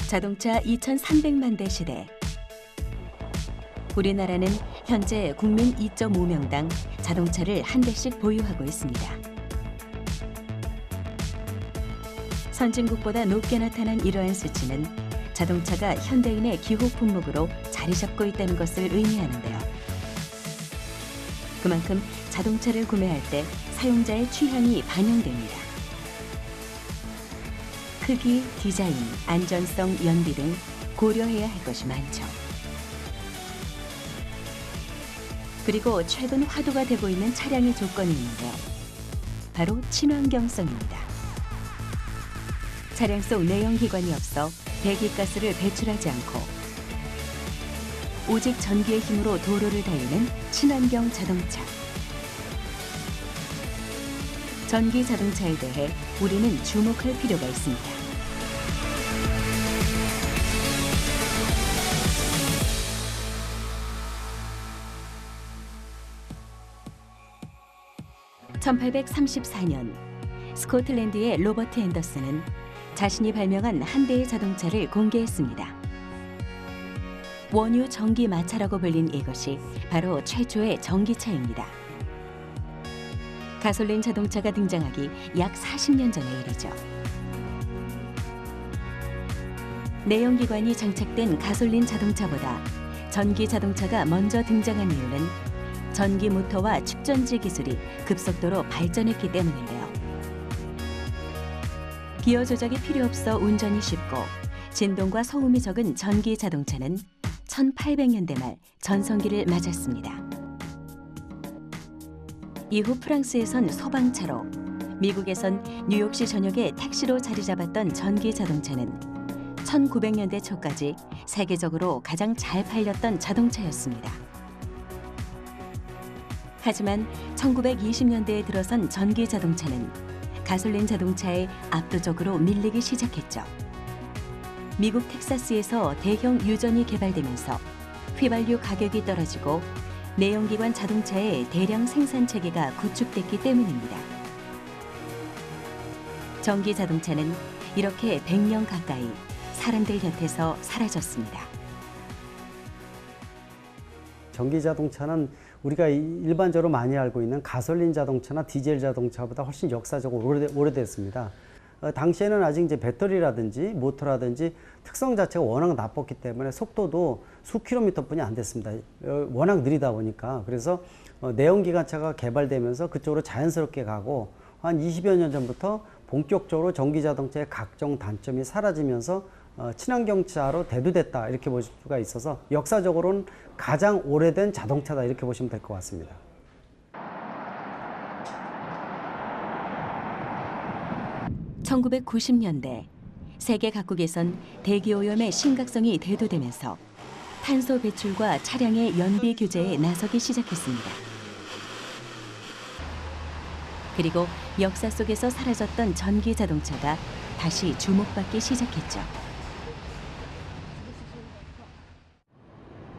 자동차 2,300만 대 시대. 우리나라는 현재 국민 2.5명당 자동차를 한 대씩 보유하고 있습니다. 선진국보다 높게 나타난 이러한 수치는 자동차가 현대인의 기호 품목으로 자리 잡고 있다는 것을 의미하는데요. 그만큼 자동차를 구매할 때 사용자의 취향이 반영됩니다. 크기, 디자인, 안전성, 연비 등 고려해야 할 것이 많죠. 그리고 최근 화두가 되고 있는 차량의 조건이 있는데요. 바로 친환경성입니다. 차량 속 내연기관이 없어 배기가스를 배출하지 않고 오직 전기의 힘으로 도로를 달리는 친환경 자동차. 전기 자동차에 대해 우리는 주목할 필요가 있습니다. (1834년) 스코틀랜드의 로버트 앤더슨은 자신이 발명한 한 대의 자동차를 공개했습니다. 원유 전기 마차라고 불린 이것이 바로 최초의 전기차입니다. 가솔린 자동차가 등장하기 약 40년 전의 일이죠. 내연기관이 장착된 가솔린 자동차보다 전기 자동차가 먼저 등장한 이유는 전기 모터와 축전지 기술이 급속도로 발전했기 때문인데요. 기어 조작이 필요 없어 운전이 쉽고 진동과 소음이 적은 전기 자동차는 1800년대 말 전성기를 맞았습니다. 이후 프랑스에선 소방차로, 미국에선 뉴욕시 전역에 택시로 자리 잡았던 전기 자동차는 1900년대 초까지 세계적으로 가장 잘 팔렸던 자동차였습니다. 하지만 1920년대에 들어선 전기 자동차는 가솔린 자동차에 압도적으로 밀리기 시작했죠. 미국 텍사스에서 대형 유전이 개발되면서 휘발유 가격이 떨어지고 내연기관 자동차의 대량 생산 체계가 구축됐기 때문입니다. 전기 자동차는 이렇게 100년 가까이 사람들 곁에서 사라졌습니다. 전기 자동차는 우리가 일반적으로 많이 알고 있는 가솔린 자동차나 디젤 자동차보다 훨씬 역사적으로 오래됐습니다. 당시에는 아직 이제 배터리라든지 모터라든지 특성 자체가 워낙 나빴기 때문에 속도도 수 킬로미터뿐이 안 됐습니다. 워낙 느리다 보니까. 그래서 내연기관차가 개발되면서 그쪽으로 자연스럽게 가고 한 20여 년 전부터 본격적으로 전기 자동차의 각종 단점이 사라지면서 친환경차로 대두됐다 이렇게 볼 수가 있어서 역사적으로는 가장 오래된 자동차다 이렇게 보시면 될 것 같습니다. (1990년대) 세계 각국에선 대기오염의 심각성이 대두되면서 탄소 배출과 차량의 연비 규제에 나서기 시작했습니다. 그리고 역사 속에서 사라졌던 전기 자동차가 다시 주목받기 시작했죠.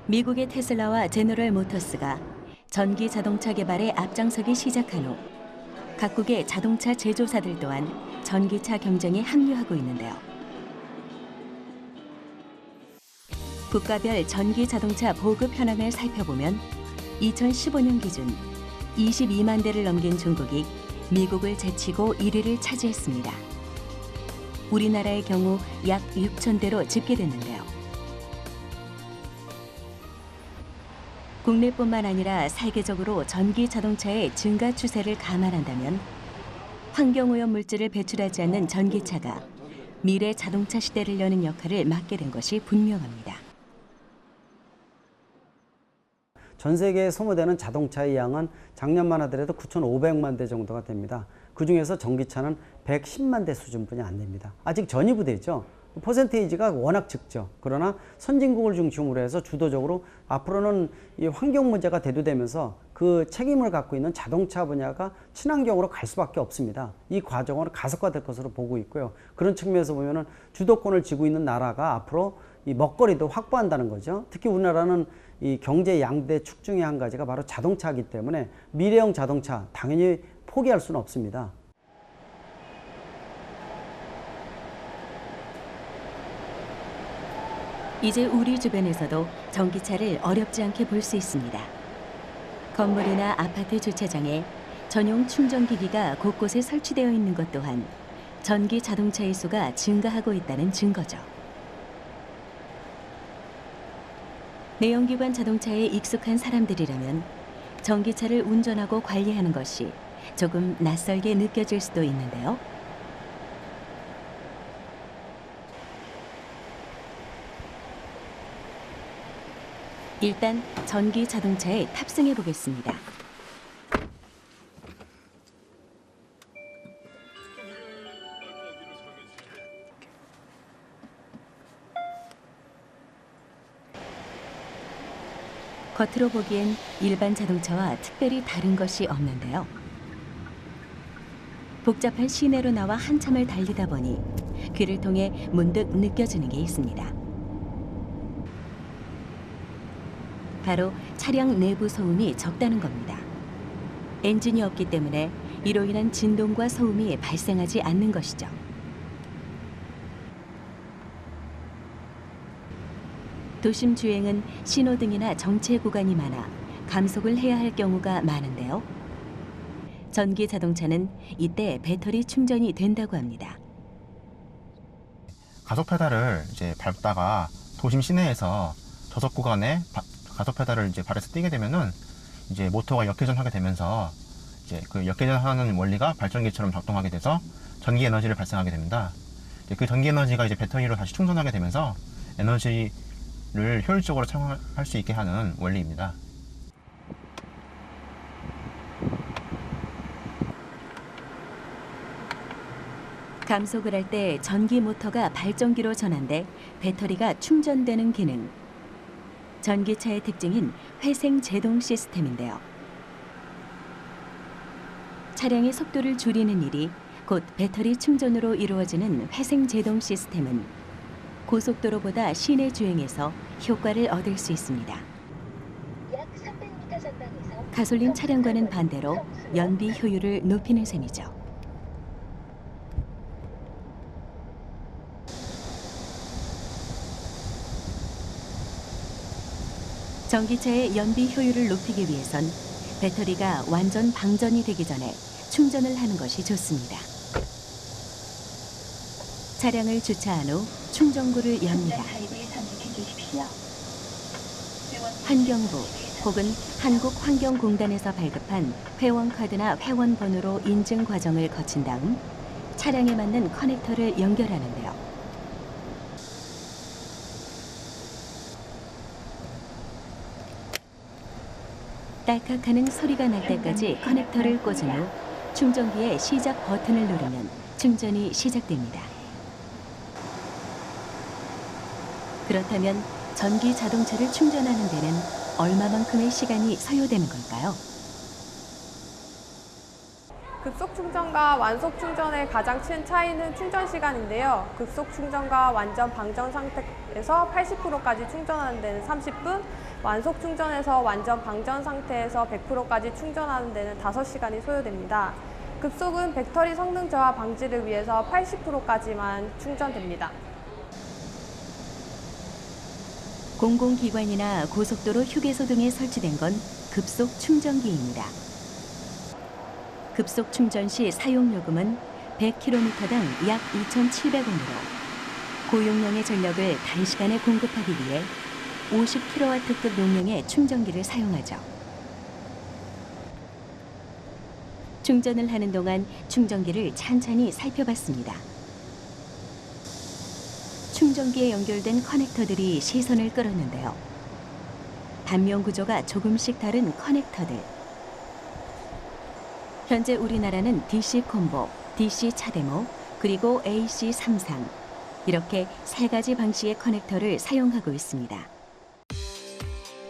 미국의 테슬라와 제너럴 모터스가 전기 자동차 개발에 앞장서기 시작한 후 각국의 자동차 제조사들 또한 전기차 경쟁에 합류하고 있는데요. 국가별 전기 자동차 보급 현황을 살펴보면 2015년 기준 22만 대를 넘긴 중국이 미국을 제치고 1위를 차지했습니다. 우리나라의 경우 약 6천 대로 집계됐는데요. 국내뿐만 아니라 세계적으로 전기 자동차의 증가 추세를 감안한다면 환경오염 물질을 배출하지 않는 전기차가 미래 자동차 시대를 여는 역할을 맡게 된 것이 분명합니다. 전 세계에 소모되는 자동차의 양은 작년만 하더라도 9,500만 대 정도가 됩니다. 그중에서 전기차는 110만 대 수준뿐이 안 됩니다. 아직 전이부대죠. 퍼센테이지가 워낙 적죠. 그러나 선진국을 중심으로 해서 주도적으로 앞으로는 이 환경 문제가 대두되면서 그 책임을 갖고 있는 자동차 분야가 친환경으로 갈 수밖에 없습니다. 이 과정은 가속화될 것으로 보고 있고요. 그런 측면에서 보면은 주도권을 쥐고 있는 나라가 앞으로 이 먹거리도 확보한다는 거죠. 특히 우리나라는 이 경제 양대 축 중에 한 가지가 바로 자동차이기 때문에 미래형 자동차 당연히 포기할 수는 없습니다. 이제 우리 주변에서도 전기차를 어렵지 않게 볼 수 있습니다. 건물이나 아파트 주차장에 전용 충전기기가 곳곳에 설치되어 있는 것 또한 전기 자동차의 수가 증가하고 있다는 증거죠. 내연기관 자동차에 익숙한 사람들이라면 전기차를 운전하고 관리하는 것이 조금 낯설게 느껴질 수도 있는데요. 일단 전기 자동차에 탑승해 보겠습니다. 겉으로 보기엔 일반 자동차와 특별히 다른 것이 없는데요. 복잡한 시내로 나와 한참을 달리다 보니 귀를 통해 문득 느껴지는 게 있습니다. 바로 차량 내부 소음이 적다는 겁니다. 엔진이 없기 때문에 이로 인한 진동과 소음이 발생하지 않는 것이죠. 도심 주행은 신호등이나 정체 구간이 많아 감속을 해야 할 경우가 많은데요. 전기 자동차는 이때 배터리 충전이 된다고 합니다. 가속 페달을 이제 밟다가 도심 시내에서 저속 구간에 가속 페달을 이제 발에서 띄게 되면은 이제 모터가 역회전하게 되면서 이제 그 역회전하는 원리가 발전기처럼 작동하게 돼서 전기 에너지를 발생하게 됩니다. 이제 그 전기 에너지가 이제 배터리로 다시 충전하게 되면서 에너지를 효율적으로 사용할 수 있게 하는 원리입니다. 감속을 할 때 전기 모터가 발전기로 전환돼 배터리가 충전되는 기능. 전기차의 특징인 회생 제동 시스템인데요. 차량의 속도를 줄이는 일이 곧 배터리 충전으로 이루어지는 회생 제동 시스템은 고속도로보다 시내 주행에서 효과를 얻을 수 있습니다. 가솔린 차량과는 반대로 연비 효율을 높이는 셈이죠. 전기차의 연비 효율을 높이기 위해선 배터리가 완전 방전이 되기 전에 충전을 하는 것이 좋습니다. 차량을 주차한 후 충전구를 엽니다. 환경부 혹은 한국환경공단에서 발급한 회원카드나 회원번호로 인증 과정을 거친 다음 차량에 맞는 커넥터를 연결하는데요. 딸깍하는 소리가 날 때까지 커넥터를 꽂은 후 충전기의 시작 버튼을 누르면 충전이 시작됩니다. 그렇다면 전기 자동차를 충전하는 데는 얼마만큼의 시간이 소요되는 걸까요? 급속 충전과 완속 충전의 가장 큰 차이는 충전 시간인데요. 급속 충전과 완전 방전 상태에서 80%까지 충전하는 데는 30분, 완속 충전에서 완전 방전 상태에서 100%까지 충전하는 데는 5시간이 소요됩니다. 급속은 배터리 성능 저하 방지를 위해서 80%까지만 충전됩니다. 공공기관이나 고속도로 휴게소 등에 설치된 건 급속 충전기입니다. 급속 충전 시 사용요금은 100km당 약 2,700원으로 고용량의 전력을 단시간에 공급하기 위해 50kW급 용량의 충전기를 사용하죠. 충전을 하는 동안 충전기를 찬찬히 살펴봤습니다. 충전기에 연결된 커넥터들이 시선을 끌었는데요. 단면 구조가 조금씩 다른 커넥터들. 현재 우리나라는 DC 콤보, DC 차데모, 그리고 AC 삼상 이렇게 3가지 방식의 커넥터를 사용하고 있습니다.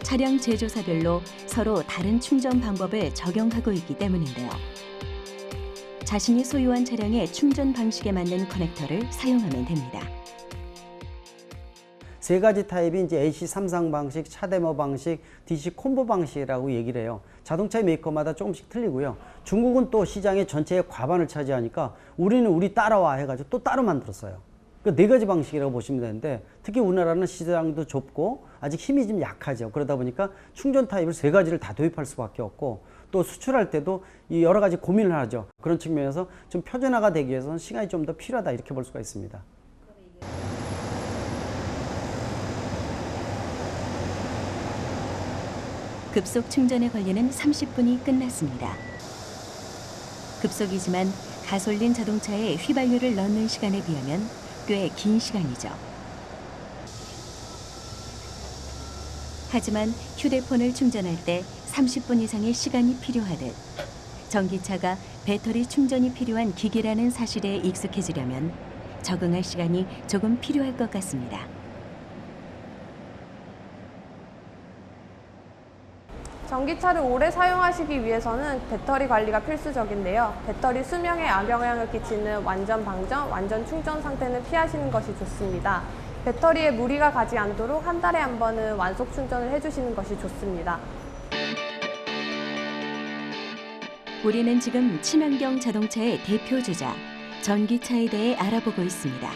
차량 제조사별로 서로 다른 충전 방법을 적용하고 있기 때문인데요. 자신이 소유한 차량의 충전 방식에 맞는 커넥터를 사용하면 됩니다. 3가지 타입이 이제 AC 삼상 방식, 차데모 방식, DC 콤보 방식이라고 얘기를 해요. 자동차 메이커마다 조금씩 틀리고요. 중국은 또 시장의 전체의 과반을 차지하니까 우리는 우리 따라와 해가지고 또 따로 만들었어요. 그 네 가지 방식이라고 보시면 되는데 특히 우리나라는 시장도 좁고 아직 힘이 좀 약하죠. 그러다 보니까 충전 타입을 세 가지를 다 도입할 수밖에 없고 또 수출할 때도 이 여러 가지 고민을 하죠. 그런 측면에서 좀 표준화가 되기 위해서는 시간이 좀 더 필요하다 이렇게 볼 수가 있습니다. 급속 충전에 걸리는 30분이 끝났습니다. 급속이지만 가솔린 자동차에 휘발유를 넣는 시간에 비하면 꽤 긴 시간이죠. 하지만 휴대폰을 충전할 때 30분 이상의 시간이 필요하듯 전기차가 배터리 충전이 필요한 기기라는 사실에 익숙해지려면 적응할 시간이 조금 필요할 것 같습니다. 전기차를 오래 사용하시기 위해서는 배터리 관리가 필수적인데요. 배터리 수명에 악영향을 끼치는 완전 방전, 완전 충전 상태는 피하시는 것이 좋습니다. 배터리에 무리가 가지 않도록 한 달에 한 번은 완속 충전을 해주시는 것이 좋습니다. 우리는 지금 친환경 자동차의 대표 주자, 전기차에 대해 알아보고 있습니다.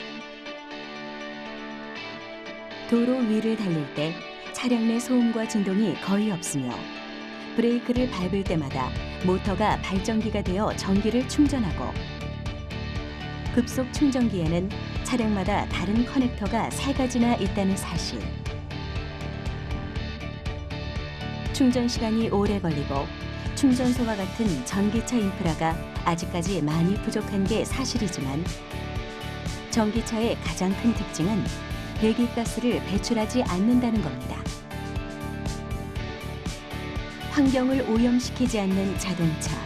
도로 위를 달릴 때 차량 내 소음과 진동이 거의 없으며 브레이크를 밟을 때마다 모터가 발전기가 되어 전기를 충전하고 급속 충전기에는 차량마다 다른 커넥터가 3가지나 있다는 사실. 충전 시간이 오래 걸리고 충전소와 같은 전기차 인프라가 아직까지 많이 부족한 게 사실이지만 전기차의 가장 큰 특징은 배기가스를 배출하지 않는다는 겁니다. 환경을 오염시키지 않는 자동차.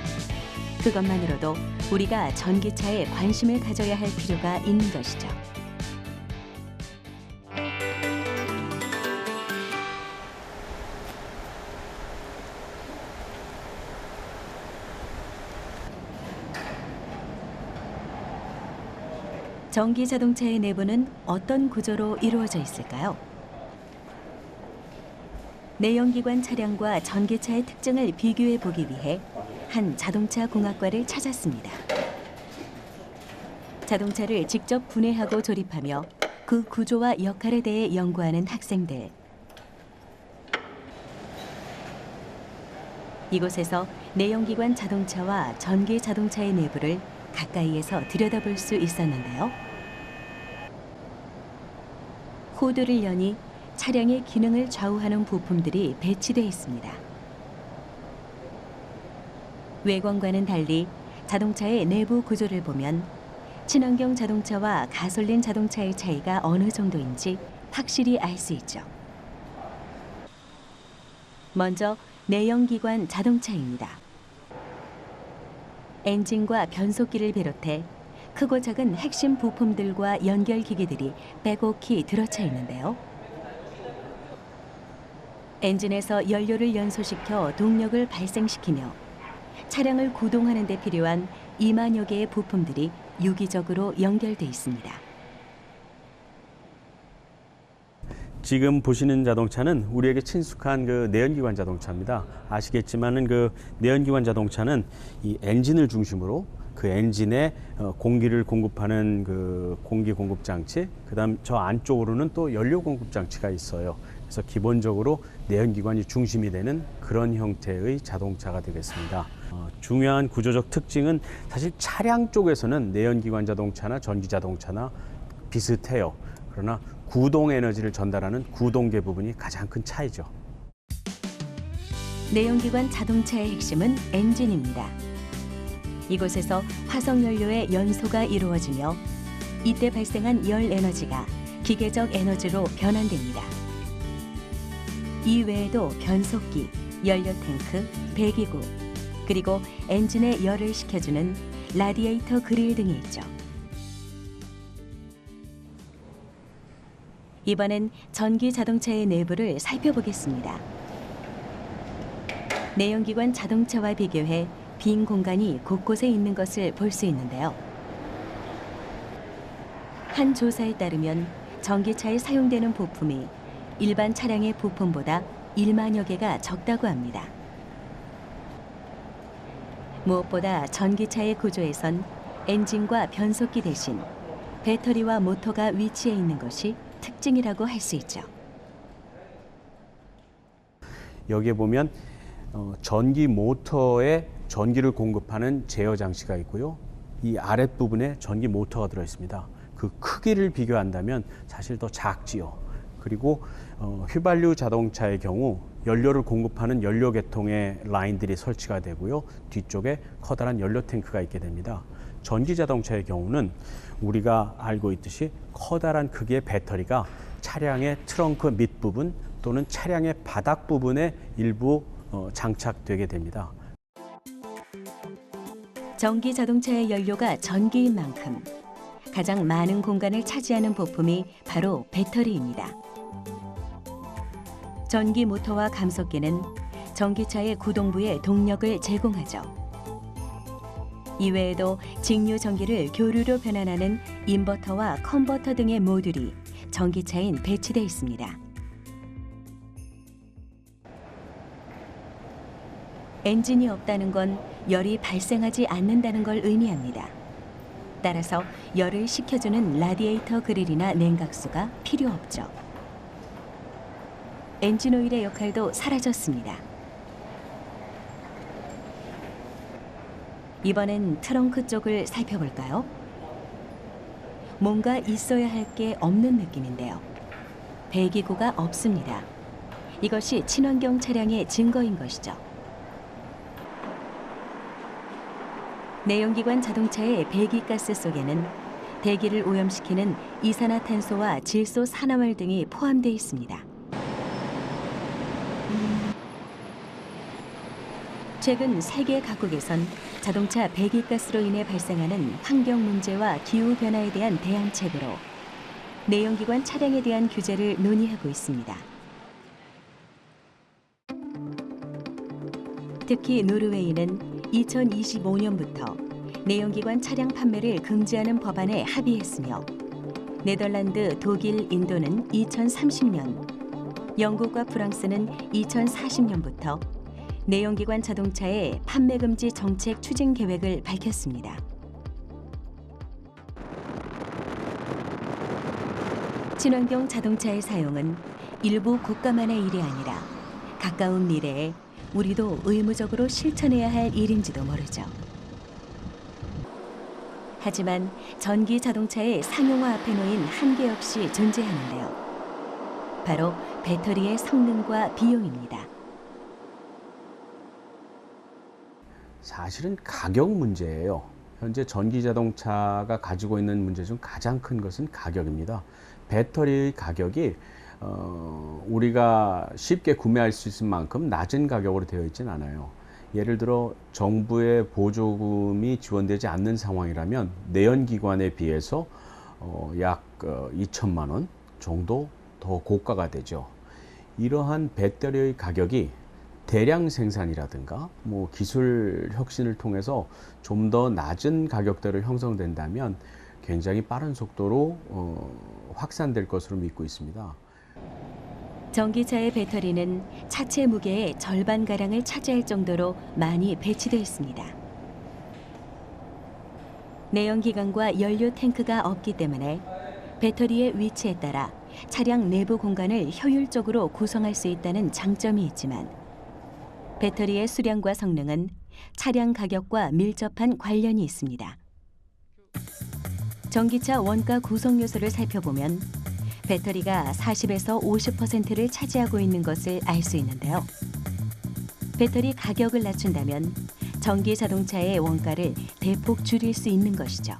그것만으로도 우리가 전기차에 관심을 가져야 할 필요가 있는 것이죠. 전기 자동차의 내부는 어떤 구조로 이루어져 있을까요? 내연기관 차량과 전기차의 특징을 비교해 보기 위해 한 자동차 공학과를 찾았습니다. 자동차를 직접 분해하고 조립하며 그 구조와 역할에 대해 연구하는 학생들. 이곳에서 내연기관 자동차와 전기 자동차의 내부를 가까이에서 들여다볼 수 있었는데요. 호드를 여니 차량의 기능을 좌우하는 부품들이 배치되어 있습니다. 외관과는 달리 자동차의 내부 구조를 보면 친환경 자동차와 가솔린 자동차의 차이가 어느 정도인지 확실히 알 수 있죠. 먼저 내연기관 자동차입니다. 엔진과 변속기를 비롯해 크고 작은 핵심 부품들과 연결기기들이 빼곡히 들어차 있는데요. 엔진에서 연료를 연소시켜 동력을 발생시키며 차량을 구동하는 데 필요한 2만여 개의 부품들이 유기적으로 연결돼 있습니다. 지금 보시는 자동차는 우리에게 친숙한 그 내연기관 자동차입니다. 아시겠지만은 그 내연기관 자동차는 이 엔진을 중심으로 그 엔진에 공기를 공급하는 그 공기 공급 장치, 그다음 저 안쪽으로는 또 연료 공급 장치가 있어요. 그래서 기본적으로 내연기관이 중심이 되는 그런 형태의 자동차가 되겠습니다. 중요한 구조적 특징은 사실 차량 쪽에서는 내연기관 자동차나 전기 자동차나 비슷해요. 그러나 구동 에너지를 전달하는 구동계 부분이 가장 큰 차이죠. 내연기관 자동차의 핵심은 엔진입니다. 이곳에서 화석연료의 연소가 이루어지며 이때 발생한 열 에너지가 기계적 에너지로 변환됩니다. 이 외에도 변속기, 연료 탱크, 배기구, 그리고 엔진에 열을 식혀주는 라디에이터 그릴 등이 있죠. 이번엔 전기 자동차의 내부를 살펴보겠습니다. 내연기관 자동차와 비교해 빈 공간이 곳곳에 있는 것을 볼 수 있는데요. 한 조사에 따르면 전기차에 사용되는 부품이 일반 차량의 부품보다 1만여 개가 적다고 합니다. 무엇보다 전기차의 구조에선 엔진과 변속기 대신 배터리와 모터가 위치해 있는 것이 특징이라고 할 수 있죠. 여기에 보면 전기 모터에 전기를 공급하는 제어 장치가 있고요. 이 아랫부분에 전기 모터가 들어 있습니다. 그 크기를 비교한다면 사실 더 작지요. 그리고 휘발유 자동차의 경우 연료를 공급하는 연료 계통의 라인들이 설치가 되고요. 뒤쪽에 커다란 연료 탱크가 있게 됩니다. 전기 자동차의 경우는 우리가 알고 있듯이 커다란 크기의 배터리가 차량의 트렁크 밑부분 또는 차량의 바닥 부분에 일부 장착되게 됩니다. 전기 자동차의 연료가 전기인 만큼 가장 많은 공간을 차지하는 부품이 바로 배터리입니다. 전기 모터와 감속기는 전기차의 구동부에 동력을 제공하죠. 이외에도 직류 전기를 교류로 변환하는 인버터와 컨버터 등의 모듈이 전기차엔 배치되어 있습니다. 엔진이 없다는 건 열이 발생하지 않는다는 걸 의미합니다. 따라서 열을 식혀주는 라디에이터 그릴이나 냉각수가 필요 없죠. 엔진 오일의 역할도 사라졌습니다. 이번엔 트렁크 쪽을 살펴볼까요? 뭔가 있어야 할 게 없는 느낌인데요. 배기구가 없습니다. 이것이 친환경 차량의 증거인 것이죠. 내연기관 자동차의 배기가스 속에는 대기를 오염시키는 이산화탄소와 질소 산화물 등이 포함되어 있습니다. 최근 세계 각국에선 자동차 배기가스로 인해 발생하는 환경 문제와 기후 변화에 대한 대안책으로 내연기관 차량에 대한 규제를 논의하고 있습니다. 특히 노르웨이는 2025년부터 내연기관 차량 판매를 금지하는 법안에 합의했으며 네덜란드, 독일, 인도는 2030년, 영국과 프랑스는 2040년부터 내연기관 자동차의 판매 금지 정책 추진 계획을 밝혔습니다. 친환경 자동차의 사용은 일부 국가만의 일이 아니라 가까운 미래에 우리도 의무적으로 실천해야 할 일인지도 모르죠. 하지만 전기 자동차의 상용화 앞에 놓인 한계 역시 존재하는데요. 바로 배터리의 성능과 비용입니다. 사실은 가격 문제예요. 현재 전기 자동차가 가지고 있는 문제 중 가장 큰 것은 가격입니다. 배터리의 가격이 우리가 쉽게 구매할 수 있을 만큼 낮은 가격으로 되어 있진 않아요. 예를 들어 정부의 보조금이 지원되지 않는 상황이라면 내연기관에 비해서 약 2천만 원 정도 더 고가가 되죠. 이러한 배터리의 가격이 대량 생산이라든가 기술 혁신을 통해서 좀 더 낮은 가격대로 형성된다면 굉장히 빠른 속도로 확산될 것으로 믿고 있습니다. 전기차의 배터리는 차체 무게의 절반가량을 차지할 정도로 많이 배치되어 있습니다. 내연기관과 연료 탱크가 없기 때문에 배터리의 위치에 따라 차량 내부 공간을 효율적으로 구성할 수 있다는 장점이 있지만 배터리의 수량과 성능은 차량 가격과 밀접한 관련이 있습니다. 전기차 원가 구성 요소를 살펴보면 배터리가 40에서 50%를 차지하고 있는 것을 알 수 있는데요. 배터리 가격을 낮춘다면 전기 자동차의 원가를 대폭 줄일 수 있는 것이죠.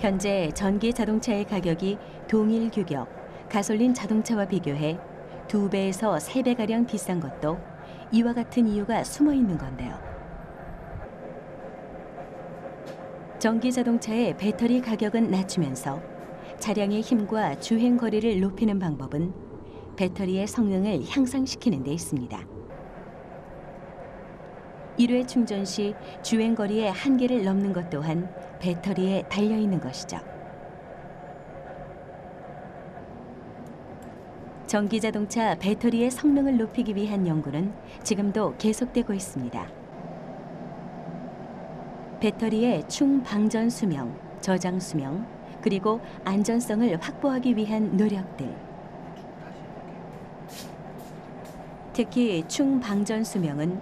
현재 전기 자동차의 가격이 동일 규격 가솔린 자동차와 비교해 2배에서 3배가량 비싼 것도 이와 같은 이유가 숨어 있는 건데요. 전기 자동차의 배터리 가격은 낮추면서 차량의 힘과 주행 거리를 높이는 방법은 배터리의 성능을 향상시키는 데 있습니다. 1회 충전 시 주행 거리의 한계를 넘는 것 또한 배터리에 달려 있는 것이죠. 전기 자동차 배터리의 성능을 높이기 위한 연구는 지금도 계속되고 있습니다. 배터리의 충방전 수명, 저장 수명, 그리고 안전성을 확보하기 위한 노력들. 특히 충방전 수명은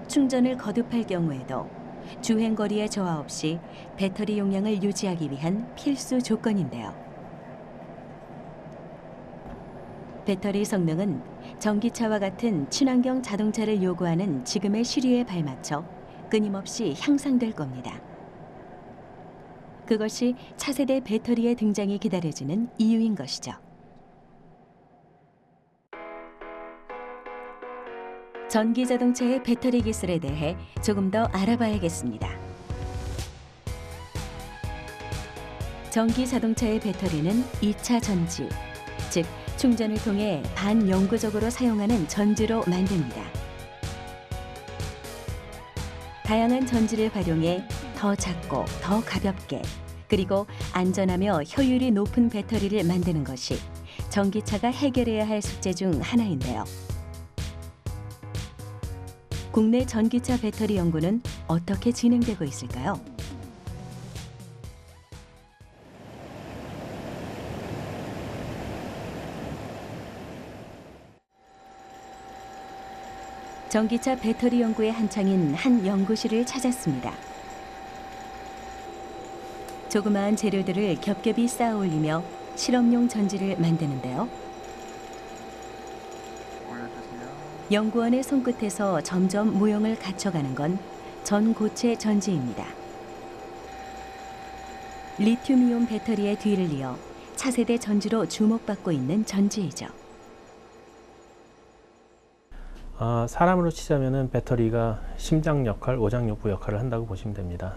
충전을 거듭할 경우에도 주행거리에 저하 없이 배터리 용량을 유지하기 위한 필수 조건인데요. 배터리 성능은 전기차와 같은 친환경 자동차를 요구하는 지금의 시류에 발맞춰 끊임없이 향상될 겁니다. 그것이 차세대 배터리의 등장이 기다려지는 이유인 것이죠. 전기 자동차의 배터리 기술에 대해 조금 더 알아봐야겠습니다. 전기 자동차의 배터리는 2차 전지, 즉 충전을 통해 반영구적으로 사용하는 전지로 만듭니다. 다양한 전지를 활용해 더 작고 더 가볍게 그리고 안전하며 효율이 높은 배터리를 만드는 것이 전기차가 해결해야 할 숙제 중 하나인데요. 국내 전기차 배터리 연구는 어떻게 진행되고 있을까요? 전기차 배터리 연구에 한창인 한 연구실을 찾았습니다. 조그마한 재료들을 겹겹이 쌓아 올리며 실험용 전지를 만드는데요. 연구원의 손끝에서 점점 모형을 갖춰가는 건 전고체 전지입니다. 리튬이온 배터리의 뒤를 이어 차세대 전지로 주목받고 있는 전지이죠. 사람으로 치자면은 배터리가 심장 역할, 오장육부 역할을 한다고 보시면 됩니다.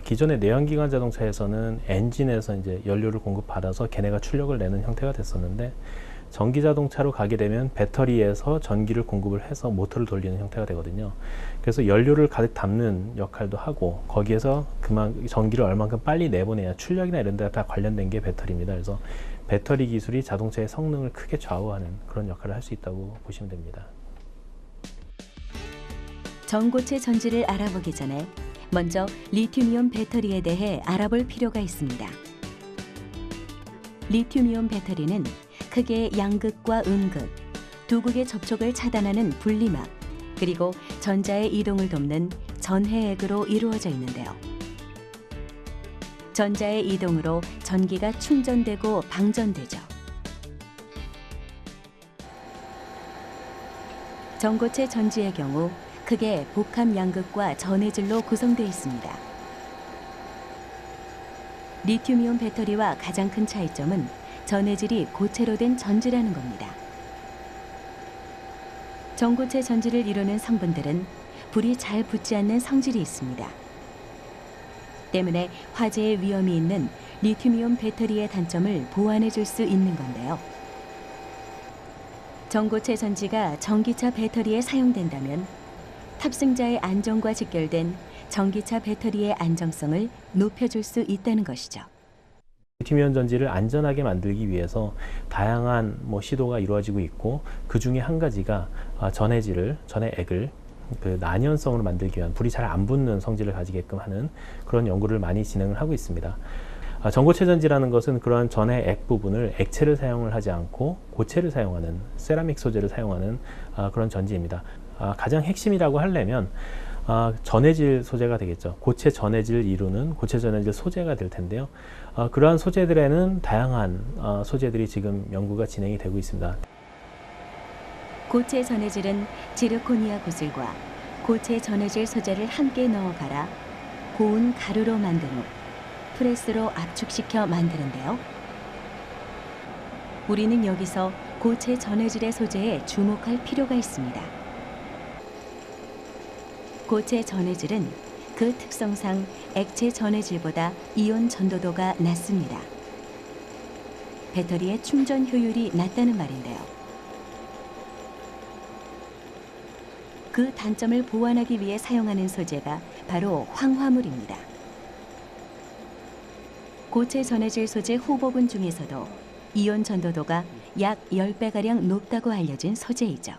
기존의 내연기관 자동차에서는 엔진에서 이제 연료를 공급받아서 걔네가 출력을 내는 형태가 됐었는데 전기 자동차로 가게 되면 배터리에서 전기를 공급을 해서 모터를 돌리는 형태가 되거든요. 그래서 연료를 가득 담는 역할도 하고 거기에서 그만 전기를 얼만큼 빨리 내보내야 출력이나 이런 데 다 관련된 게 배터리입니다. 그래서 배터리 기술이 자동차의 성능을 크게 좌우하는 그런 역할을 할 수 있다고 보시면 됩니다. 전고체 전지를 알아보기 전에 먼저 리튬이온 배터리에 대해 알아볼 필요가 있습니다. 리튬이온 배터리는 크게 양극과 음극, 두 극의 접촉을 차단하는 분리막, 그리고 전자의 이동을 돕는 전해액으로 이루어져 있는데요. 전자의 이동으로 전기가 충전되고 방전되죠. 전고체 전지의 경우 크게 복합 양극과 전해질로 구성되어 있습니다. 리튬이온 배터리와 가장 큰 차이점은 전해질이 고체로 된 전지라는 겁니다. 전고체 전지를 이루는 성분들은 불이 잘 붙지 않는 성질이 있습니다. 때문에 화재의 위험이 있는 리튬이온 배터리의 단점을 보완해 줄 수 있는 건데요. 전고체 전지가 전기차 배터리에 사용된다면 탑승자의 안전과 직결된 전기차 배터리의 안정성을 높여줄 수 있다는 것이죠. 리튬이온 전지를 안전하게 만들기 위해서 다양한 시도가 이루어지고 있고 그 중에 한 가지가 전해액을 그 난연성으로 만들기 위한 불이 잘 안 붙는 성질을 가지게끔 하는 그런 연구를 많이 진행을 하고 있습니다. 전고체 전지라는 것은 그러한 전해액 부분을 액체를 사용을 하지 않고 고체를 사용하는 세라믹 소재를 사용하는 그런 전지입니다. 가장 핵심이라고 하려면 전해질 소재가 되겠죠. 고체 전해질을 이루는 고체 전해질 소재가 될 텐데요. 그러한 소재들에는 다양한 소재들이 지금 연구가 진행이 되고 있습니다. 고체 전해질은 지르코니아 구슬과 고체 전해질 소재를 함께 넣어 갈아 고운 가루로 만든 후 프레스로 압축시켜 만드는데요. 우리는 여기서 고체 전해질의 소재에 주목할 필요가 있습니다. 고체 전해질은 그 특성상 액체 전해질보다 이온 전도도가 낮습니다. 배터리의 충전 효율이 낮다는 말인데요. 그 단점을 보완하기 위해 사용하는 소재가 바로 황화물입니다. 고체 전해질 소재 후보군 중에서도 이온 전도도가 약 10배가량 높다고 알려진 소재이죠.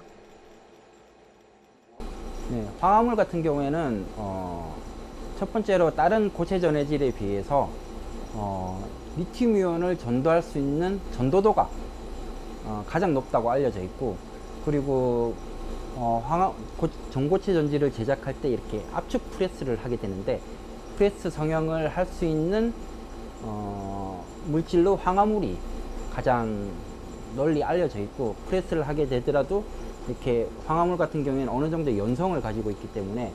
네, 황화물 같은 경우에는 첫 번째로 다른 고체 전해질에 비해서 리튬이온을 전도할 수 있는 전도도가 가장 높다고 알려져 있고, 그리고 전고체 전지를 제작할 때 이렇게 압축 프레스를 하게 되는데, 프레스 성형을 할 수 있는 물질로 황화물이 가장 널리 알려져 있고, 프레스를 하게 되더라도 이렇게 황화물 같은 경우에는 어느 정도 연성을 가지고 있기 때문에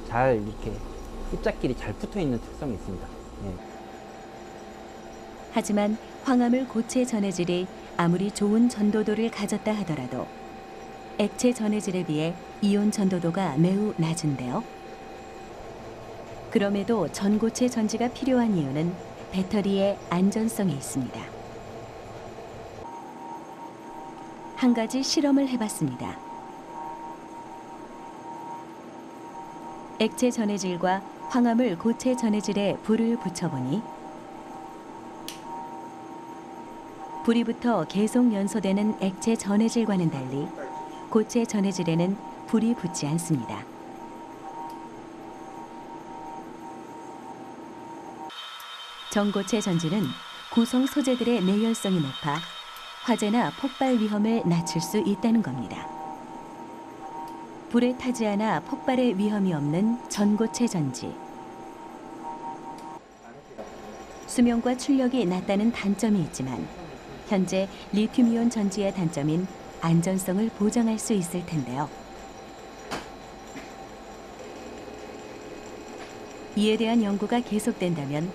잘 이렇게 입자끼리 잘 붙어 있는 특성이 있습니다. 예. 하지만 황화물 고체 전해질이 아무리 좋은 전도도를 가졌다 하더라도 액체 전해질에 비해 이온 전도도가 매우 낮은데요. 그럼에도 전고체 전지가 필요한 이유는 배터리의 안전성에 있습니다. 한 가지 실험을 해봤습니다. 액체 전해질과 황화물 고체 전해질에 불을 붙여보니 불이 붙어 계속 연소되는 액체 전해질과는 달리 고체 전해질에는 불이 붙지 않습니다. 전고체 전지는 구성 소재들의 내열성이 높아 화재나 폭발 위험을 낮출 수 있다는 겁니다. 불에 타지 않아 폭발의 위험이 없는 전고체 전지. 수명과 출력이 낮다는 단점이 있지만 현재 리튬이온 전지의 단점인 안전성을 보장할 수 있을 텐데요. 이에 대한 연구가 계속된다면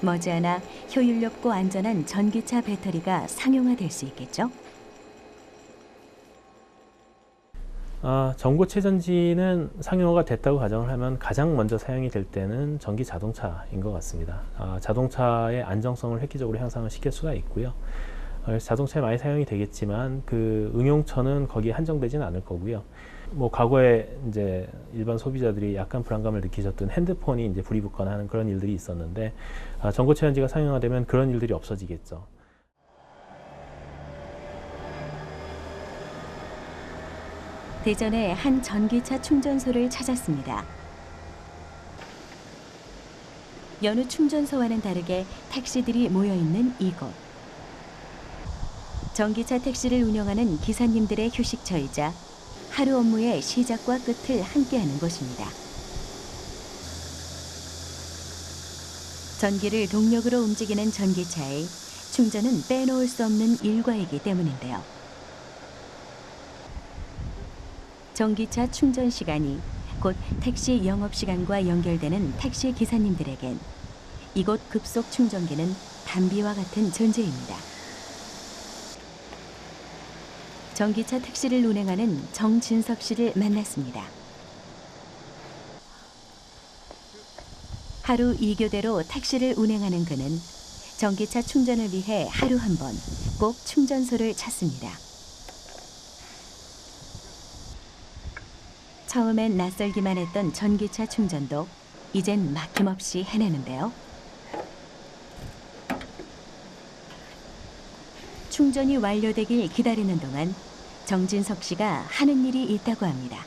머지않아 효율적고 안전한 전기차 배터리가 상용화될 수 있겠죠? 전고체 전지는 상용화가 됐다고 가정을 하면 가장 먼저 사용이 될 때는 전기 자동차인 것 같습니다. 자동차의 안정성을 획기적으로 향상을 시킬 수가 있고요. 그래서 자동차에 많이 사용이 되겠지만 그 응용처는 거기에 한정되지는 않을 거고요. 뭐 과거에 이제 일반 소비자들이 약간 불안감을 느끼셨던 핸드폰이 이제 불이 붙거나 하는 그런 일들이 있었는데 전고체 전지가 상용화되면 그런 일들이 없어지겠죠. 대전에 한 전기차 충전소를 찾았습니다. 여느 충전소와는 다르게 택시들이 모여있는 이곳. 전기차 택시를 운영하는 기사님들의 휴식처이자 하루 업무의 시작과 끝을 함께하는 곳입니다. 전기를 동력으로 움직이는 전기차에 충전은 빼놓을 수 없는 일과이기 때문인데요. 전기차 충전 시간이 곧 택시 영업 시간과 연결되는 택시 기사님들에겐 이곳 급속 충전기는 담비와 같은 존재입니다. 전기차 택시를 운행하는 정진석 씨를 만났습니다. 하루 2교대로 택시를 운행하는 그는 전기차 충전을 위해 하루 한 번 꼭 충전소를 찾습니다. 처음엔 낯설기만 했던 전기차 충전도 이젠 막힘없이 해내는데요. 충전이 완료되길 기다리는 동안 정진석 씨가 하는 일이 있다고 합니다.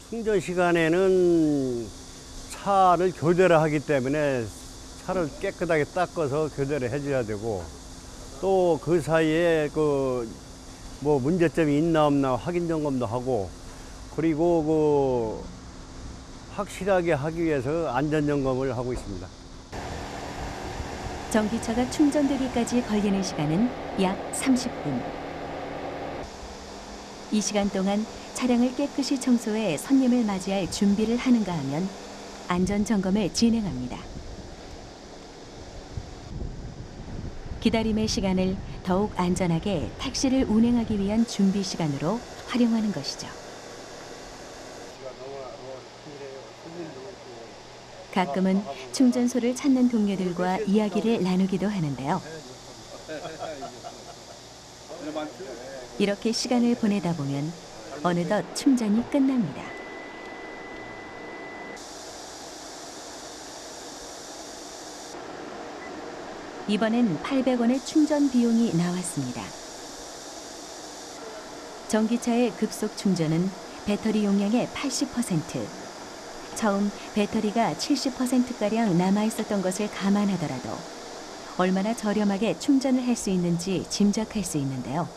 충전 시간에는 차를 교대를 하기 때문에 차를 깨끗하게 닦아서 교대를 해줘야 되고, 또 그 사이에 뭐 문제점이 있나 없나 확인 점검도 하고, 그리고 확실하게 하기 위해서 안전 점검을 하고 있습니다. 전기차가 충전되기까지 걸리는 시간은 약 30분. 이 시간 동안 차량을 깨끗이 청소해 손님을 맞이할 준비를 하는가 하면 안전 점검을 진행합니다. 기다림의 시간을 더욱 안전하게 택시를 운행하기 위한 준비 시간으로 활용하는 것이죠. 가끔은 충전소를 찾는 동료들과 이야기를 나누기도 하는데요. 이렇게 시간을 보내다 보면 어느덧 충전이 끝납니다. 이번엔 800원의 충전 비용이 나왔습니다. 전기차의 급속 충전은 배터리 용량의 80%. 처음 배터리가 70%가량 남아있었던 것을 감안하더라도 얼마나 저렴하게 충전을 할 수 있는지 짐작할 수 있는데요.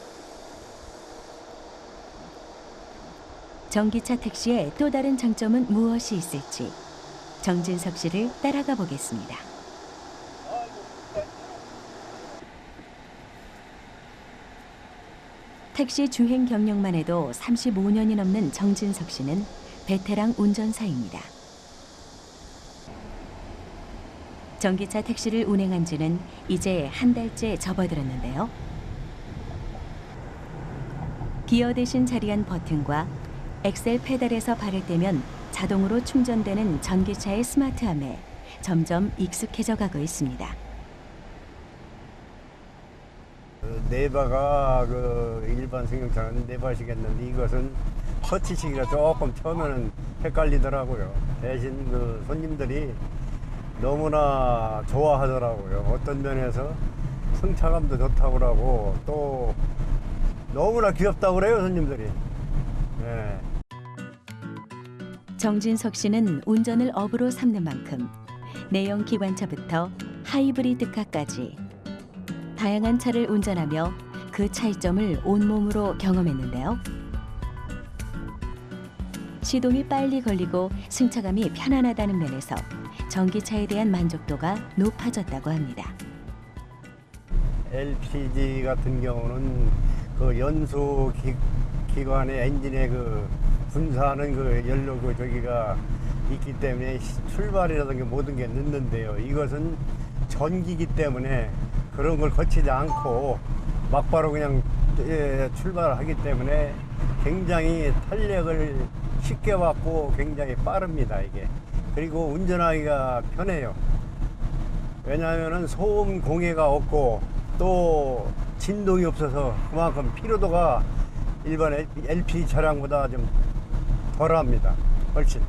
전기차 택시의 또 다른 장점은 무엇이 있을지 정진석 씨를 따라가 보겠습니다. 택시 주행 경력만 해도 35년이 넘는 정진석 씨는 베테랑 운전사입니다. 전기차 택시를 운행한 지는 이제 한 달째 접어들었는데요. 기어 대신 자리한 버튼과 엑셀 페달에서 발을 떼면 자동으로 충전되는 전기차의 스마트함에 점점 익숙해져 가고 있습니다. 네바가 일반 승용차는 네바시겠는데 이것은 터치시기가 조금 처음에는 헷갈리더라고요. 대신 손님들이 너무나 좋아하더라고요. 어떤 면에서 승차감도 좋다고 그러고 또 너무나 귀엽다고 그래요, 손님들이. 네. 정진석 씨는 운전을 업으로 삼는 만큼 내연 기관차부터 하이브리드카까지 다양한 차를 운전하며 그 차이점을 온몸으로 경험했는데요. 시동이 빨리 걸리고 승차감이 편안하다는 면에서 전기차에 대한 만족도가 높아졌다고 합니다. LPG 같은 경우는 연소 기관의 엔진에 분사하는 연료 저기가 있기 때문에 출발이라든가 모든 게 늦는데요. 이것은 전기이기 때문에 그런 걸 거치지 않고 막바로 그냥 출발하기 때문에 굉장히 탄력을 쉽게 받고 굉장히 빠릅니다, 이게. 그리고 운전하기가 편해요. 왜냐하면 소음 공해가 없고 또 진동이 없어서 그만큼 피로도가 일반 LPG 차량보다 좀 덜합니다. 훨씬.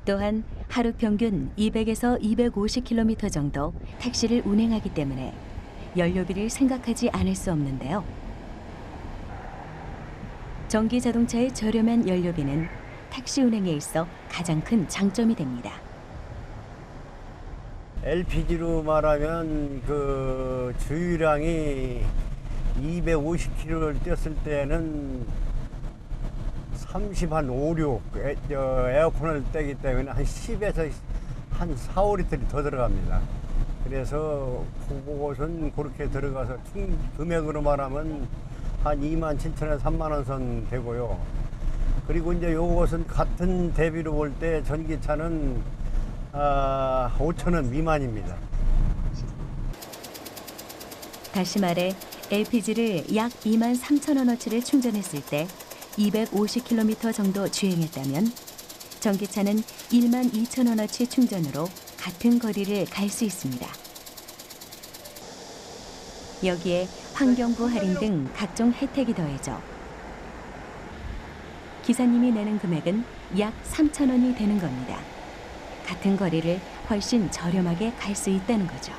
또한 하루 평균 200에서 250km 정도 택시를 운행하기 때문에 연료비를 생각하지 않을 수 없는데요. 전기 자동차의 저렴한 연료비는 택시 운행에 있어 가장 큰 장점이 됩니다. LPG로 말하면 주유량이 250km를 뛰었을 때는 5, 6 에어컨을 떼기 때문에 한 10에서 한 4, 5리터이 더 들어갑니다. 그래서 그곳은 그렇게 들어가서 총 금액으로 말하면 한 27,000에서 3만 원 선 되고요. 그리고 이제 요것은 같은 대비로 볼 때 전기차는 5,000원 미만입니다. 다시 말해 LPG를 약 23,000원어치를 충전했을 때 250km 정도 주행했다면 전기차는 12,000원어치 충전으로 같은 거리를 갈 수 있습니다. 여기에 환경부 할인 등 각종 혜택이 더해져 기사님이 내는 금액은 약 3,000원이 되는 겁니다. 같은 거리를 훨씬 저렴하게 갈 수 있다는 거죠.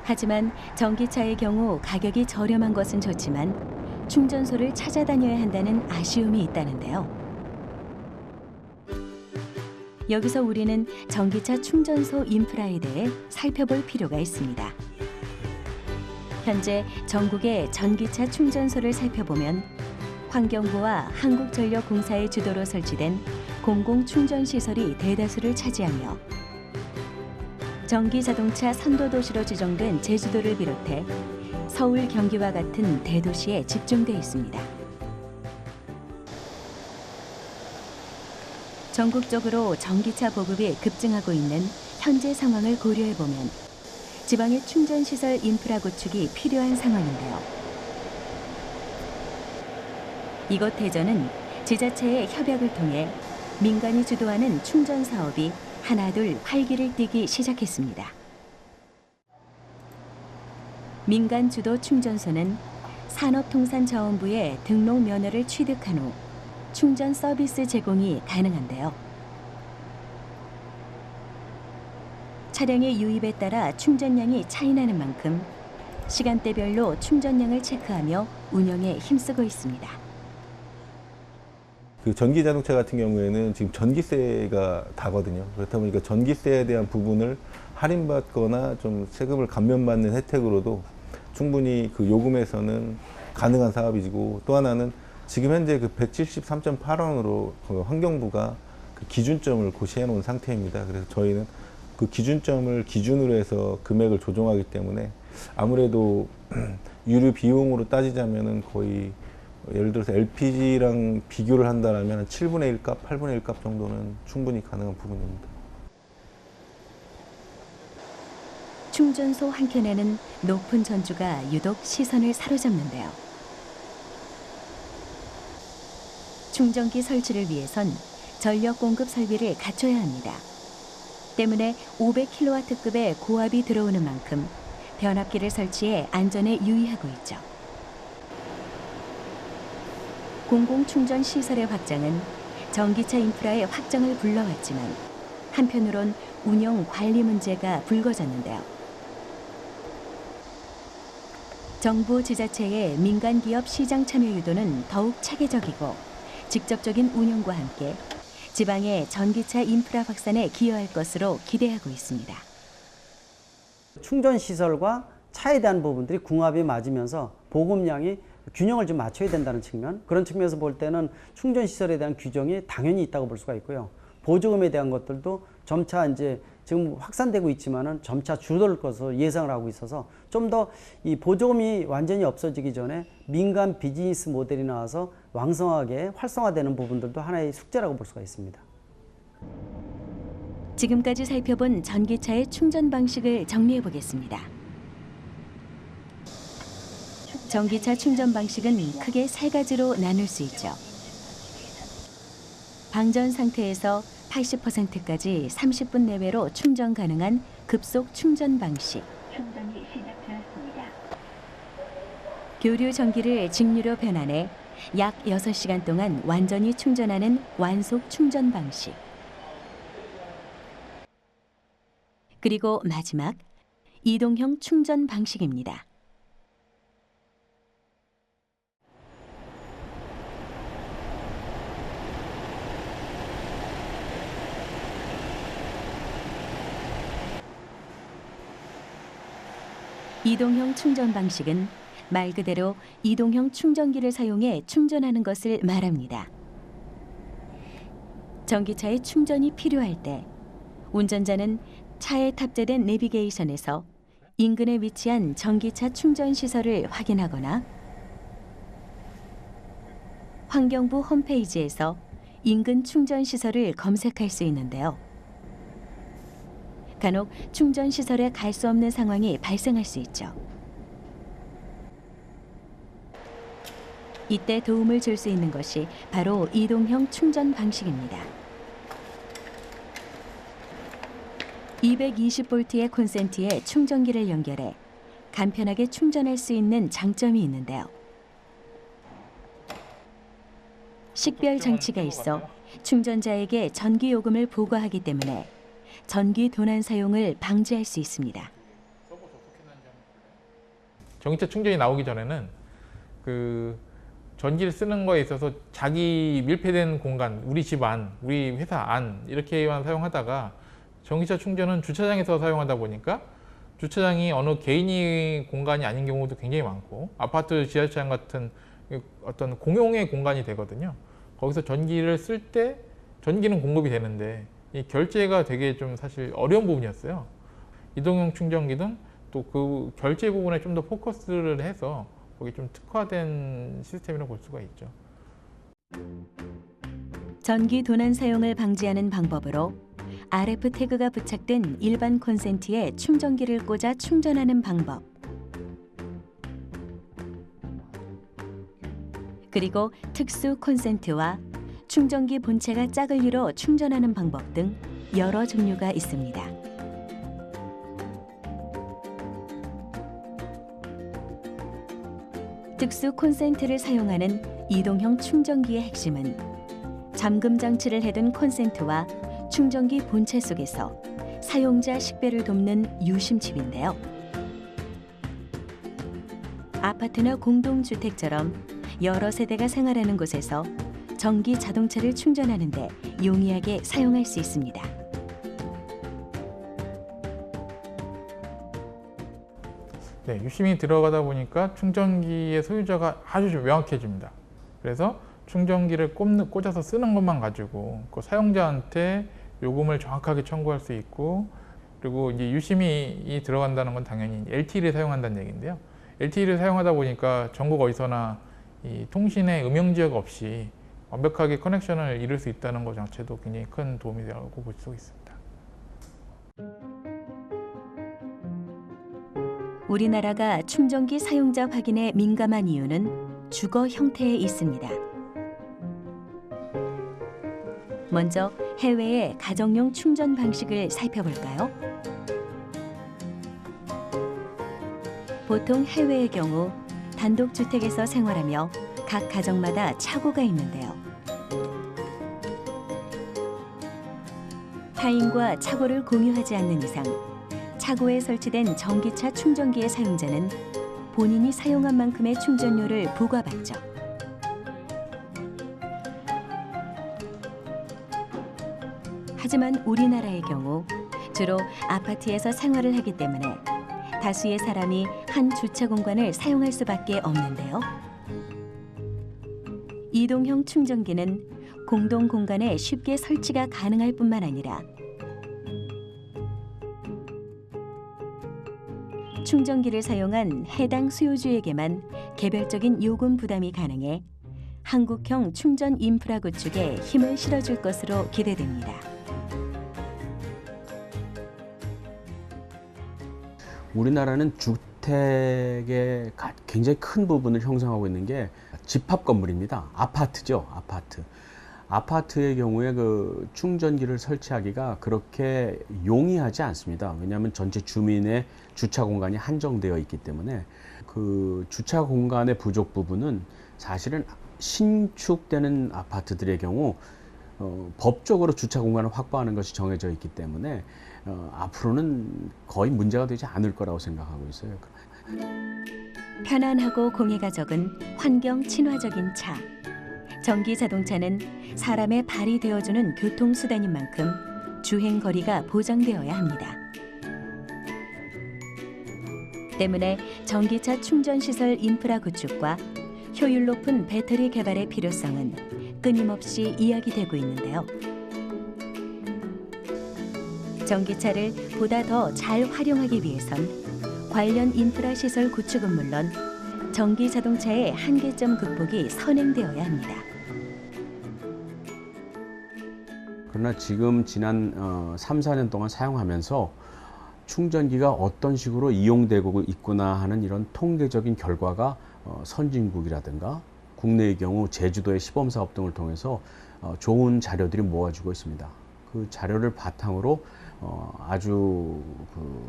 하지만 전기차의 경우 가격이 저렴한 것은 좋지만 충전소를 찾아다녀야 한다는 아쉬움이 있다는데요. 여기서 우리는 전기차 충전소 인프라에 대해 살펴볼 필요가 있습니다. 현재 전국의 전기차 충전소를 살펴보면 환경부와 한국전력공사의 주도로 설치된 공공충전시설이 대다수를 차지하며 전기자동차 선도도시로 지정된 제주도를 비롯해 서울, 경기와 같은 대도시에 집중돼 있습니다. 전국적으로 전기차 보급이 급증하고 있는 현재 상황을 고려해보면 지방의 충전시설 인프라 구축이 필요한 상황인데요. 이곳 대전은 지자체의 협약을 통해 민간이 주도하는 충전 사업이 하나둘 활기를 띠기 시작했습니다. 민간 주도 충전소는 산업통상자원부의 등록 면허를 취득한 후 충전 서비스 제공이 가능한데요. 차량의 유입에 따라 충전량이 차이나는 만큼 시간대별로 충전량을 체크하며 운영에 힘쓰고 있습니다. 그 전기 자동차 같은 경우에는 지금 전기세가 다거든요. 그렇다 보니까 전기세에 대한 부분을 할인받거나 좀 세금을 감면받는 혜택으로도 충분히 그 요금에서는 가능한 사업이고, 또 하나는 지금 현재 그 173.8원으로 환경부가 그 기준점을 고시해 놓은 상태입니다. 그래서 저희는 그 기준점을 기준으로 해서 금액을 조정하기 때문에 아무래도 유류 비용으로 따지자면은 거의 예를 들어서 LPG랑 비교를 한다면 7분의 1값, 8분의 1값 정도는 충분히 가능한 부분입니다. 충전소 한켠에는 높은 전주가 유독 시선을 사로잡는데요. 충전기 설치를 위해선 전력 공급 설비를 갖춰야 합니다. 때문에 500kW급의 고압이 들어오는 만큼 변압기를 설치해 안전에 유의하고 있죠. 공공충전 시설의 확장은 전기차 인프라의 확장을 불러왔지만 한편으론 운영 관리 문제가 불거졌는데요. 정부 지자체의 민간 기업 시장 참여 유도는 더욱 체계적이고 직접적인 운영과 함께 지방의 전기차 인프라 확산에 기여할 것으로 기대하고 있습니다. 충전 시설과 차에 대한 부분들이 궁합이 맞으면서 보급량이 균형을 좀 맞춰야 된다는 측면, 그런 측면에서 볼 때는 충전 시설에 대한 규정이 당연히 있다고 볼 수가 있고요. 보조금에 대한 것들도 점차 이제 지금 확산되고 있지만은 점차 줄어들 것으로 예상을 하고 있어서 좀 더 이 보조금이 완전히 없어지기 전에 민간 비즈니스 모델이 나와서 왕성하게 활성화되는 부분들도 하나의 숙제라고 볼 수가 있습니다. 지금까지 살펴본 전기차의 충전 방식을 정리해 보겠습니다. 전기차 충전 방식은 크게 세 가지로 나눌 수 있죠. 방전 상태에서 80%까지 30분 내외로 충전 가능한 급속 충전 방식. 충전이 시작되었습니다. 교류 전기를 직류로 변환해 약 6시간 동안 완전히 충전하는 완속 충전 방식. 그리고 마지막 이동형 충전 방식입니다. 이동형 충전 방식은 말 그대로 이동형 충전기를 사용해 충전하는 것을 말합니다. 전기차에 충전이 필요할 때 운전자는 차에 탑재된 내비게이션에서 인근에 위치한 전기차 충전 시설을 확인하거나 환경부 홈페이지에서 인근 충전 시설을 검색할 수 있는데요. 간혹 충전 시설에 갈 수 없는 상황이 발생할 수 있죠. 이때 도움을 줄 수 있는 것이 바로 이동형 충전 방식입니다. 220V의 콘센트에 충전기를 연결해 간편하게 충전할 수 있는 장점이 있는데요. 식별 장치가 있어 충전자에게 전기 요금을 보고하기 때문에 전기 도난 사용을 방지할 수 있습니다. 전기차 충전이 나오기 전에는 그 전기를 쓰는 거에 있어서 자기 밀폐된 공간, 우리 집 안, 우리 회사 안 이렇게만 사용하다가 전기차 충전은 주차장에서 사용하다 보니까 주차장이 어느 개인이 공간이 아닌 경우도 굉장히 많고 아파트 지하주차장 같은 어떤 공용의 공간이 되거든요. 거기서 전기를 쓸 때 전기는 공급이 되는데 이 결제가 되게 좀 사실 어려운 부분이었어요. 이동형 충전기는 또 그 결제 부분에 좀 더 포커스를 해서 거기 좀 특화된 시스템이라고 볼 수가 있죠. 전기 도난 사용을 방지하는 방법으로 RF 태그가 부착된 일반 콘센트에 충전기를 꽂아 충전하는 방법, 그리고 특수 콘센트와 충전기 본체가 짝을이로 충전하는 방법 등 여러 종류가 있습니다. 특수 콘센트를 사용하는 이동형 충전기의 핵심은 잠금 장치를 해둔 콘센트와 충전기 본체 속에서 사용자 식별을 돕는 유심칩인데요. 아파트나 공동주택처럼 여러 세대가 생활하는 곳에서 전기 자동차를 충전하는 데 용이하게 사용할 수 있습니다. 네, 유심히 들어가다 보니까 충전기의 소유자가 아주 명확해집니다. 그래서 충전기를 꽂아서 쓰는 것만 가지고 그 사용자한테 요금을 정확하게 청구할 수 있고, 그리고 이제 유심히 들어간다는 건 당연히 LTE를 사용한다는 얘기인데요. LTE를 사용하다 보니까 전국 어디서나 이 통신의 음영 지역 없이 완벽하게 커넥션을 이룰 수 있다는 것 자체도 굉장히 큰 도움이 되라고 볼 수 있습니다. 우리나라가 충전기 사용자 확인에 민감한 이유는 주거 형태에 있습니다. 먼저 해외의 가정용 충전 방식을 살펴볼까요? 보통 해외의 경우 단독주택에서 생활하며 각 가정마다 차고가 있는데요. 타인과 차고를 공유하지 않는 이상 차고에 설치된 전기차 충전기의 사용자는 본인이 사용한 만큼의 충전료를 부과받죠. 하지만 우리나라의 경우 주로 아파트에서 생활을 하기 때문에 다수의 사람이 한 주차 공간을 사용할 수밖에 없는데요. 이동형 충전기는 공동 공간에 쉽게 설치가 가능할 뿐만 아니라 충전기를 사용한 해당 수요주에게만 개별적인 요금 부담이 가능해 한국형 충전 인프라 구축에 힘을 실어줄 것으로 기대됩니다. 우리나라는 주택의 굉장히 큰 부분을 형성하고 있는 게 집합 건물입니다. 아파트죠, 아파트. 아파트의 경우에 그 충전기를 설치하기가 그렇게 용이하지 않습니다. 왜냐하면 전체 주민의 주차 공간이 한정되어 있기 때문에 그 주차 공간의 부족 부분은 사실은 신축되는 아파트들의 경우 법적으로 주차 공간을 확보하는 것이 정해져 있기 때문에 앞으로는 거의 문제가 되지 않을 거라고 생각하고 있어요. 편안하고 공해가 적은 환경 친화적인 차. 전기 자동차는 사람의 발이 되어주는 교통수단인 만큼 주행 거리가 보장되어야 합니다. 때문에 전기차 충전시설 인프라 구축과 효율 높은 배터리 개발의 필요성은 끊임없이 이야기되고 있는데요. 전기차를 보다 더 잘 활용하기 위해선 관련 인프라 시설 구축은 물론 전기 자동차의 한계점 극복이 선행되어야 합니다. 그러나 지금 지난 3, 4년 동안 사용하면서 충전기가 어떤 식으로 이용되고 있구나 하는 이런 통계적인 결과가 선진국이라든가 국내의 경우 제주도의 시범사업 등을 통해서 좋은 자료들이 모아지고 있습니다. 그 자료를 바탕으로 아주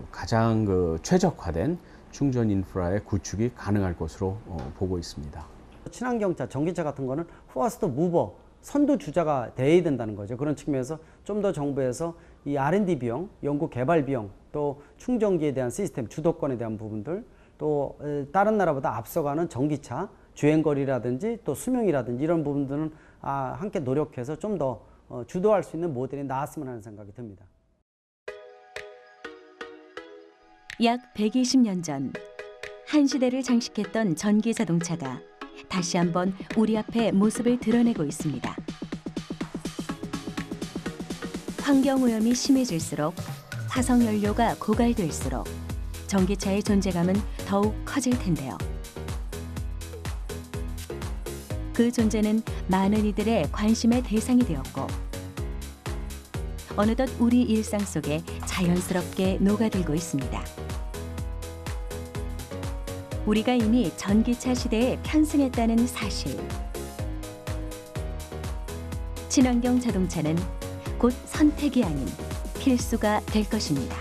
가장 최적화된 충전 인프라의 구축이 가능할 것으로 보고 있습니다. 친환경차, 전기차 같은 거는 퍼스트 무버, 선두주자가 돼야 된다는 거죠. 그런 측면에서 좀 더 정부에서 이 R&D 비용, 연구 개발 비용, 또 충전기에 대한 시스템, 주도권에 대한 부분들, 또 다른 나라보다 앞서가는 전기차, 주행거리라든지 또 수명이라든지 이런 부분들은 함께 노력해서 좀 더 주도할 수 있는 모델이 나왔으면 하는 생각이 듭니다. 약 120년 전 한 시대를 장식했던 전기 자동차가 다시 한번 우리 앞에 모습을 드러내고 있습니다. 환경오염이 심해질수록 화석연료가 고갈될수록 전기차의 존재감은 더욱 커질 텐데요. 그 존재는 많은 이들의 관심의 대상이 되었고 어느덧 우리 일상 속에 자연스럽게 녹아들고 있습니다. 우리가 이미 전기차 시대에 편승했다는 사실. 친환경 자동차는 곧 선택이 아닌 필수가 될 것입니다.